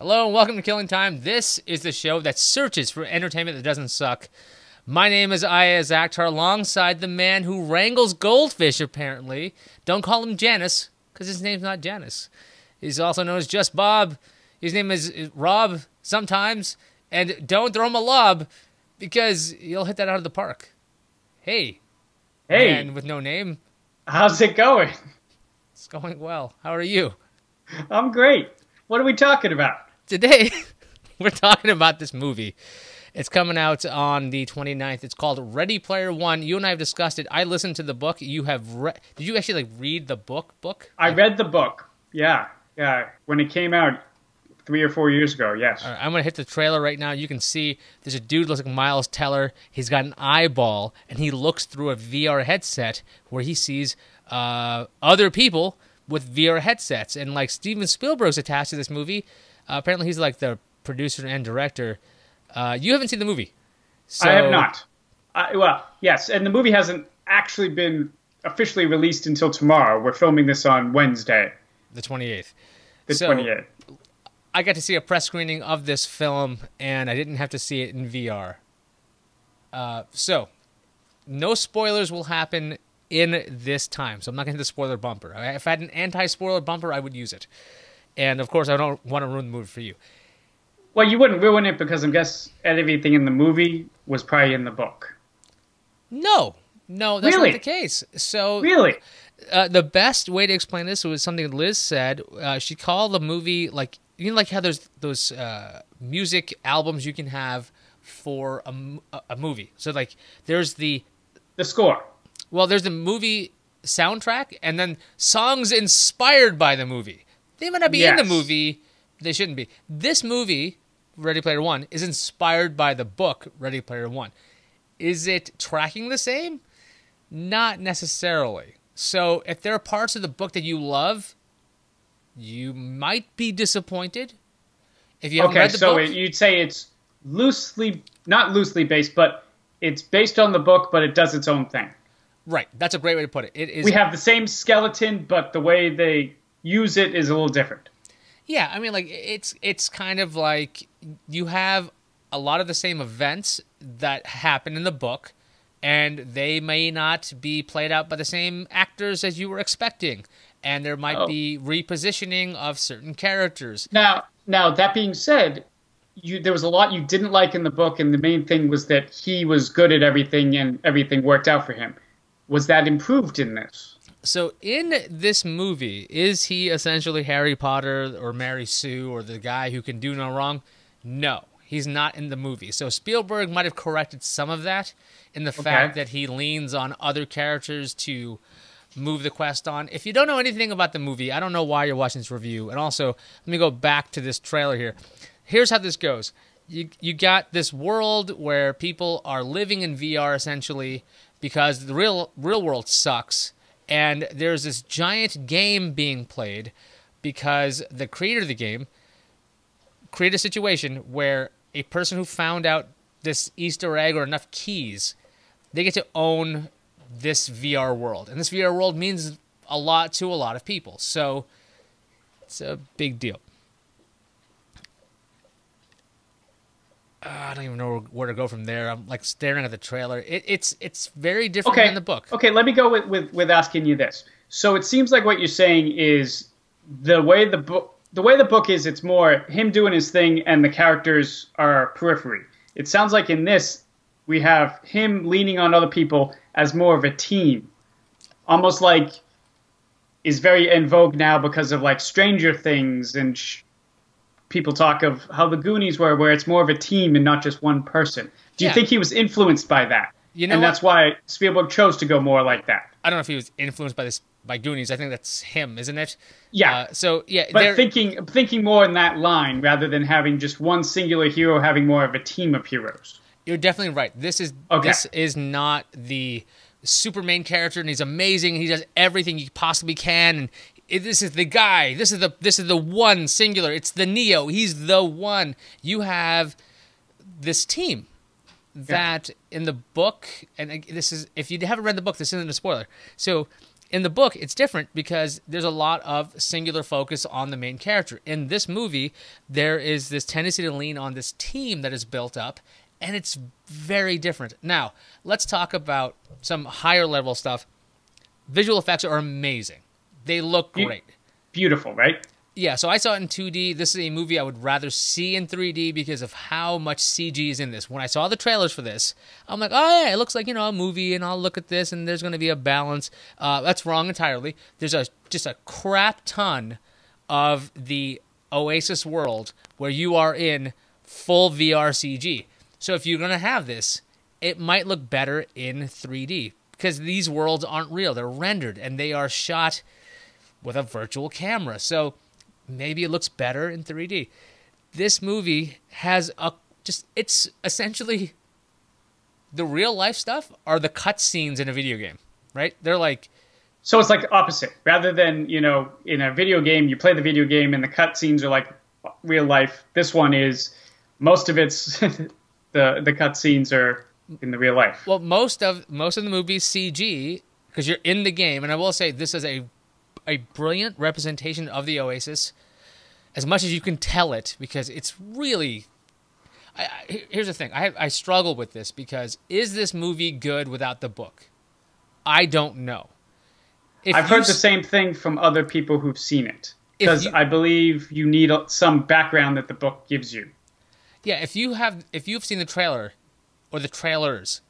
Hello and welcome to Killing Time. This is the show that searches for entertainment that doesn't suck. My name is Ayaz Akhtar, alongside the man who wrangles goldfish, apparently. Don't call him Janice, because his name's not Janice. He's also known as Just Bob. His name is Rob sometimes. And don't throw him a lob, because you'll hit that out of the park. Hey. Hey. Man with no name. How's it going? It's going well. How are you? I'm great. What are we talking about? Today, we're talking about this movie. It's coming out on the 29th. It's called Ready Player One. You and I have discussed it. I listened to the book. You have Did you actually read the book? I read the book. Yeah. When it came out 3 or 4 years ago, yes. All right, I'm going to hit the trailer right now. You can see there's a dude looks like Miles Teller. He's got an eyeball, and he looks through a VR headset where he sees other people with VR headsets. And like Steven Spielberg's attached to this movie. Apparently he's like the producer and director. You haven't seen the movie. So... I have not. Well, yes, and the movie hasn't actually been officially released until tomorrow. We're filming this on Wednesday. The 28th. The 28th. I got to see a press screening of this film, and I didn't have to see it in VR. So, no spoilers will happen in this time, so I'm not going to hit the spoiler bumper. If I had an anti-spoiler bumper, I would use it. And, of course, I don't want to ruin the movie for you. Well, you wouldn't ruin it because I guess everything in the movie was probably in the book. No, that's really? not the case. So, really? The best way to explain this was something Liz said. She called the movie, like, you know, like how there's those music albums you can have for a movie. So, like, there's the score. Well, there's the movie soundtrack, and then songs inspired by the movie. They might not be in the movie. They shouldn't be. This movie, Ready Player One, is inspired by the book, Ready Player One. Is it tracking the same? Not necessarily. So if there are parts of the book that you love, you might be disappointed. If you haven't read the book, you'd say it's not loosely based, but it's based on the book, but it does its own thing. Right. That's a great way to put it. It is. We have the same skeleton, but the way they use it is a little different. Yeah, I mean, like, it's kind of like you have a lot of the same events that happen in the book, and they may not be played out by the same actors as you were expecting, and there might be repositioning of certain characters. Now that being said, there was a lot you didn't like in the book, and the main thing was that he was good at everything, and everything worked out for him. Was that improved in this? So in this movie, is he essentially Harry Potter or Mary Sue or the guy who can do no wrong? No, he's not in the movie. So Spielberg might have corrected some of that in the fact that he leans on other characters to move the quest on. If you don't know anything about the movie, I don't know why you're watching this review. And also, let me go back to this trailer here. Here's how this goes. You got this world where people are living in VR essentially because the real world sucks. And there's this giant game being played because the creator of the game created a situation where a person who found out this Easter egg or enough keys, they get to own this VR world. And this VR world means a lot to a lot of people. So it's a big deal. I don't even know where to go from there. I'm like staring at the trailer. It's very different than the book. Okay, let me go with asking you this. So it seems like what you're saying is the way the book is, it's more him doing his thing and the characters are periphery. It sounds like in this we have him leaning on other people as more of a team, almost like is very in vogue now because of like Stranger Things and. People talk of how the Goonies were, where it's more of a team and not just one person. Do you think he was influenced by that? And that's why Spielberg chose to go more like that. I don't know if he was influenced by Goonies. I think that's him, isn't it? Yeah. But thinking more in that line rather than having just one singular hero, having more of a team of heroes. You're definitely right. This is not the super main character, and he's amazing. He does everything he possibly can, and this is the guy. This is the one singular. It's the Neo. He's the one. You have this team that in the book, and this is if you haven't read the book, this isn't a spoiler. So In the book, it's different because there's a lot of singular focus on the main character. In this movie, there is this tendency to lean on this team that is built up, and it's very different. Now, let's talk about some higher level stuff. Visual effects are amazing. They look great. Beautiful, right? Yeah, so I saw it in 2D. This is a movie I would rather see in 3D because of how much CG is in this. When I saw the trailers for this, I'm like, oh yeah, it looks like, a movie, and I'll look at this, and there's going to be a balance. That's wrong entirely. There's just a crap ton of the Oasis world where you are in full VR CG. So if you're going to have this, it might look better in 3D because these worlds aren't real. They're rendered, and they are shot with a virtual camera. So maybe it looks better in 3D. This movie has it's essentially the real life stuff are the cutscenes in a video game, right? They're like... So it's like the opposite. Rather than, in a video game, you play the video game and the cutscenes are like real life. This one is, most of it's, the cutscenes are in the real life. Well, most of the movie's CG, because you're in the game, and I will say this is a brilliant representation of the Oasis, as much as you can tell it, because it's really... here's the thing. I struggle with this, because is this movie good without the book? I don't know. I've heard the same thing from other people who've seen it, because I believe you need some background that the book gives you. Yeah, if you've seen the trailer, or the trailers,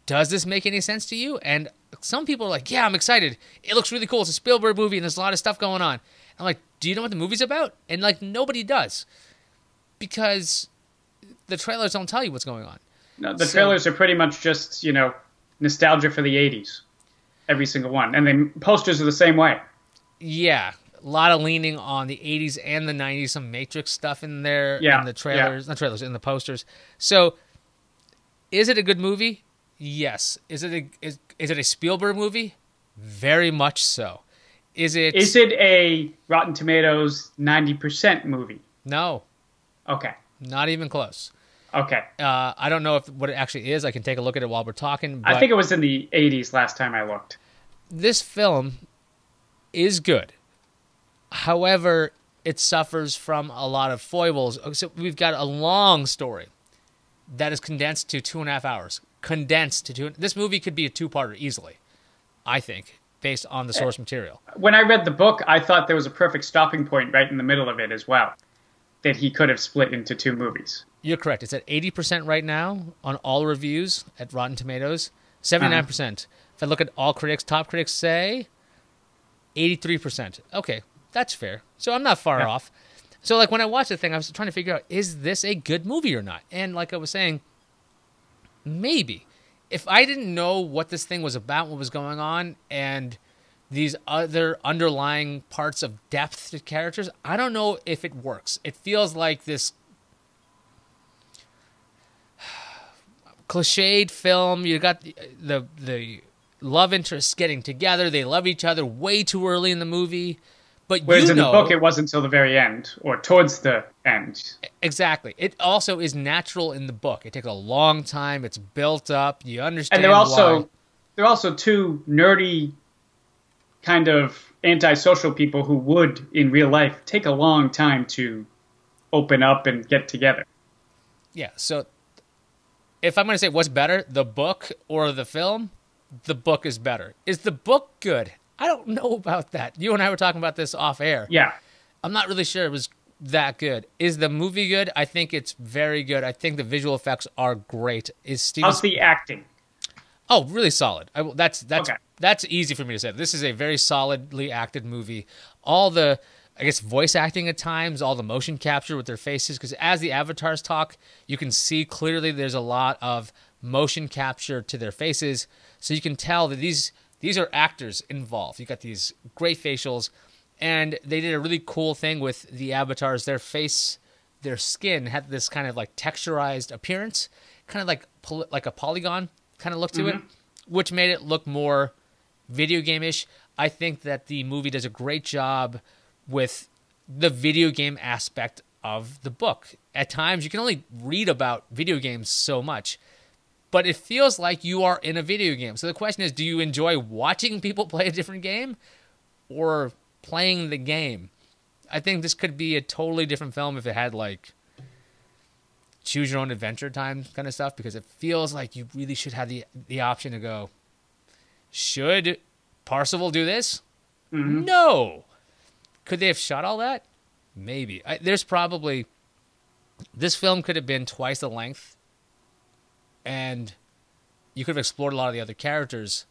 does this make any sense to you? And some people are like, yeah, I'm excited. It looks really cool. It's a Spielberg movie, and there's a lot of stuff going on. I'm like, do you know what the movie's about? And nobody does, because the trailers don't tell you what's going on. No, the trailers are pretty much just, nostalgia for the 80s. Every single one. And the posters are the same way. Yeah. A lot of leaning on the 80s and the 90s, some Matrix stuff in there. Yeah. In the trailers, not trailers, in the posters. So, is it a good movie? Yes. Is it a Spielberg movie? Very much so. Is it a Rotten Tomatoes 90% movie? No. Okay. Not even close. Okay. I don't know what it actually is. I can take a look at it while we're talking. But I think it was in the 80s last time I looked. This film is good. However, it suffers from a lot of foibles. So we've got a long story that is condensed to 2.5 hours. This movie could be a two-parter easily, I think, based on the source material. When I read the book, I thought there was a perfect stopping point right in the middle of it as well, that he could have split into two movies. You're correct. It's at 80% right now on all reviews at Rotten Tomatoes. 79%. If I look at all critics, top critics say 83%. Okay, that's fair. So I'm not far off. So when I watched the thing, I was trying to figure out, is this a good movie or not? And like I was saying, maybe. If I didn't know what this thing was about, what was going on, and these other underlying parts of depth to characters, I don't know if it works. It feels like this cliched film. You got the love interests getting together. They love each other way too early in the movie. But whereas in the book, it wasn't until the very end, or towards the end. Exactly. It also is natural in the book. It takes a long time. It's built up. You understand. And they're also two nerdy, kind of antisocial people who would, in real life, take a long time to open up and get together. Yeah. So, if I'm going to say what's better, the book or the film, the book is better. Is the book good? I don't know about that. You and I were talking about this off air. Yeah. I'm not really sure it was that good. Is the movie good? I think it's very good. I think the visual effects are great. How's the acting? Oh, really solid. That's okay. That's easy for me to say. This is a very solidly acted movie. All the, I guess, voice acting at times, all the motion capture with their faces, because as the avatars talk, you can see clearly there's a lot of motion capture to their faces, so you can tell that these are actors involved. You got these great facials, and they did a really cool thing with the avatars. Their face, their skin had this kind of texturized appearance, kind of like a polygon kind of look to it, which made it look more video game-ish. I think that the movie does a great job with the video game aspect of the book. At times, you can only read about video games so much, but it feels like you are in a video game. So the question is, do you enjoy watching people play a different game or playing the game? I think this could be a totally different film if it had like choose your own adventure time kind of stuff, because it feels like you really should have the option to go, should Parsifal do this? Mm-hmm. No. Could they have shot all that? Maybe. This film could have been twice the length, and you could have explored a lot of the other characters,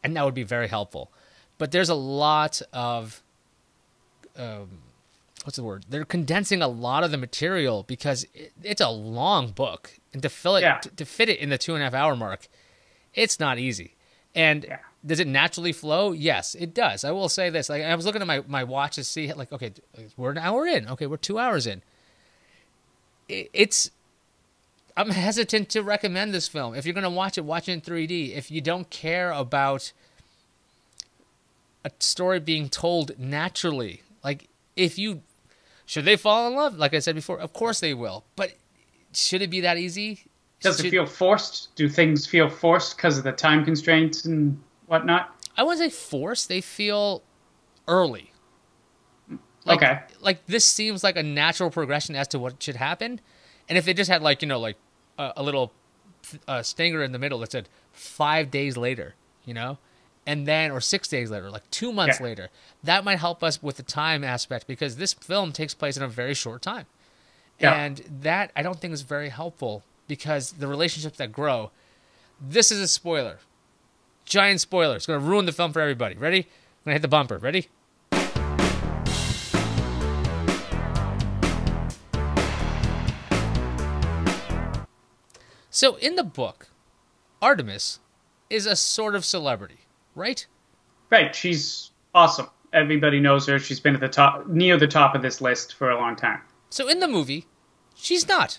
and that would be very helpful. But there's a lot of, what's the word? They're condensing a lot of the material because it's a long book, and to fit it in the 2.5 hour mark, it's not easy. And does it naturally flow? Yes, it does. I will say this. Like, I was looking at my watch to see, like, okay, we're an hour in. Okay, we're 2 hours in. I'm hesitant to recommend this film. If you're going to watch it in 3D. If you don't care about a story being told naturally, like, should they fall in love? Like I said before, of course they will. But should it be that easy? Does it feel forced? Do things feel forced because of the time constraints and whatnot? I wouldn't say forced. They feel early. Okay. Like this seems like a natural progression as to what should happen. And if they just had like a little stinger in the middle that said 5 days later, and then, or 6 days later, like 2 months later, that might help us with the time aspect, because this film takes place in a very short time. Yeah. And that I don't think is very helpful, because the relationships that grow, this is a spoiler. Giant spoiler. It's going to ruin the film for everybody. Ready? I'm going to hit the bumper. Ready? So in the book, Artemis is a sort of celebrity, right? Right. She's awesome. Everybody knows her. She's been at the top, near the top of this list for a long time. So in the movie, she's not.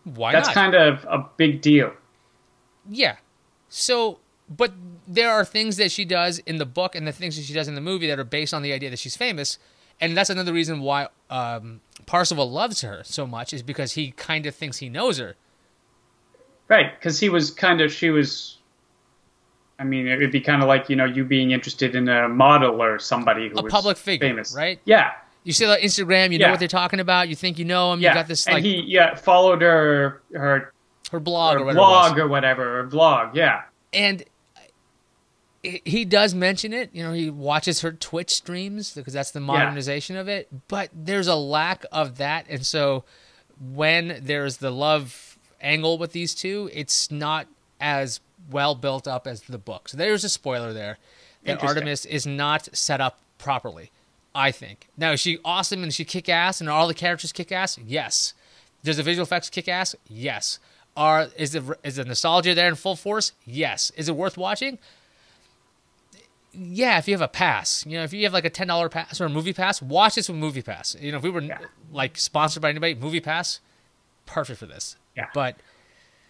Why not? That's kind of a big deal. Yeah. So, but there are things that she does in the book and the things that she does in the movie that are based on the idea that she's famous. And that's another reason why Parsifal loves her so much, is because he kind of thinks he knows her. Right, because she was, I mean, it would be kind of like, you being interested in a model or somebody who was public figure, famous. Right? Yeah. You see that on Instagram, you know what they're talking about, you think you know them, you got this, and like... he followed her blog or whatever. Her blog, yeah. And he does mention it, he watches her Twitch streams, because that's the modernization of it, but there's a lack of that, and so when there's the love angle with these two, it's not as well built up as the book. So there's a spoiler there, that Artemis is not set up properly, I think. Now, is she awesome and is she kick ass and are all the characters kick ass? Yes. Does the visual effects kick ass? Yes. Is the nostalgia there in full force? Yes. Is it worth watching? Yeah, if you have a pass. If you have like a $10 pass or a movie pass, watch this with Movie Pass. If we were like sponsored by anybody, Movie Pass, perfect for this. Yeah. But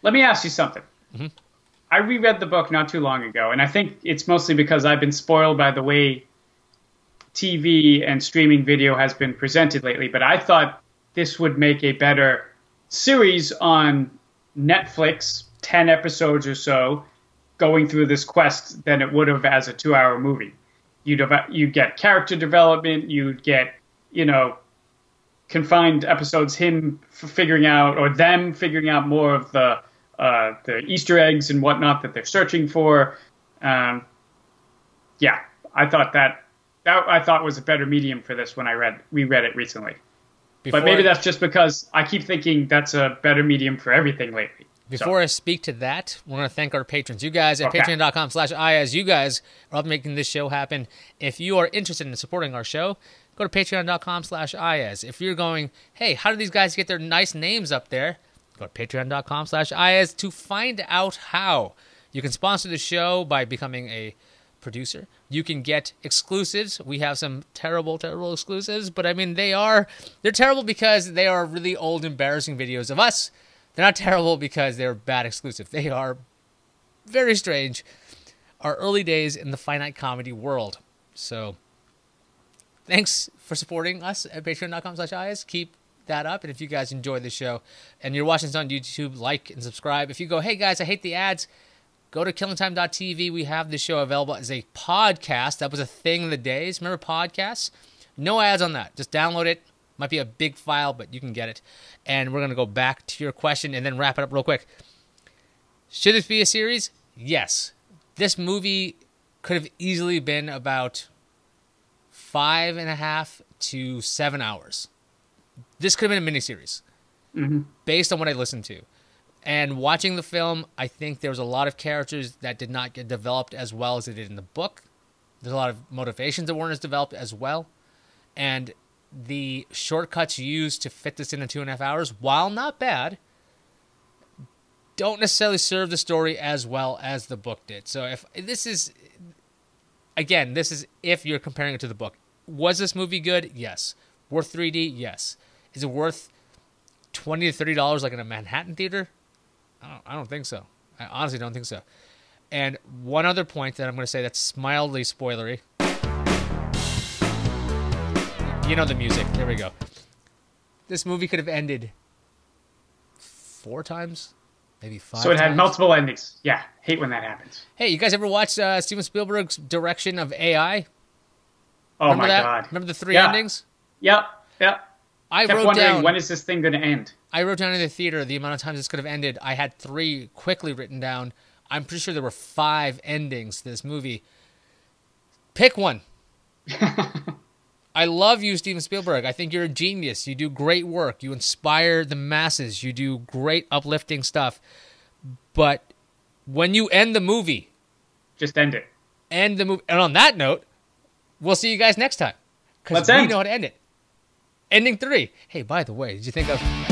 let me ask you something. Mm-hmm. I reread the book not too long ago, and I think it's mostly because I've been spoiled by the way TV and streaming video has been presented lately, but I thought this would make a better series on Netflix, 10 episodes or so, going through this quest than it would have as a 2-hour movie. You'd get character development, you'd get, confined episodes, him figuring out, or them figuring out more of the Easter eggs and whatnot that they're searching for. I thought that I thought was a better medium for this when I reread it recently. But maybe that's just because I keep thinking that's a better medium for everything lately. Before I speak to that, we want to thank our patrons. You guys at patreon.com/IAS. You guys are helping making this show happen. If you are interested in supporting our show, go to patreon.com/IAS. If you're going, hey, how do these guys get their nice names up there? Go to patreon.com/IAS to find out how. You can sponsor the show by becoming a producer. You can get exclusives. We have some terrible, terrible exclusives, but I mean, they're terrible because they are really old, embarrassing videos of us. They're not terrible because they're bad exclusive. They are very strange. Our early days in the finite comedy world. So, thanks for supporting us at patreon.com/IAS. Keep that up. And if you guys enjoy the show and you're watching this on YouTube, like and subscribe. If you go, hey guys, I hate the ads, go to killingtime.tv. We have the show available as a podcast. That was a thing in the days. Remember podcasts? No ads on that. Just download it. Might be a big file, but you can get it. And we're going to go back to your question and then wrap it up real quick. Should this be a series? Yes. This movie could have easily been about 5.5 to 7 hours. This could have been a miniseries based on what I listened to. And watching the film, I think there was a lot of characters that did not get developed as well as they did in the book. There's a lot of motivations that weren't as developed as well. And the shortcuts used to fit this into 2.5 hours, while not bad, don't necessarily serve the story as well as the book did. So if this is, again, this is if you're comparing it to the book. Was this movie good? Yes. Worth 3D? Yes. Is it worth $20 to $30 like in a Manhattan theater? I don't think so. I honestly don't think so. And one other point that I'm going to say that's mildly spoilery. You know the music. There we go. This movie could have ended 4 times, maybe 5 times. So it had multiple endings. Yeah, hate when that happens. Hey, you guys ever watch Steven Spielberg's direction of AI? Oh, Remember my that? God. Remember the 3 endings? Yep. I kept wrote wondering, down, when is this thing going to end? I wrote down in the theater the amount of times this could have ended. I had 3 quickly written down. I'm pretty sure there were 5 endings to this movie. Pick one. I love you, Steven Spielberg. I think you're a genius. You do great work. You inspire the masses. You do great uplifting stuff. But when you end the movie... Just end it. End the movie. And on that note, we'll see you guys next time. Because we know how to end it. Ending 3. Hey, by the way, did you think of...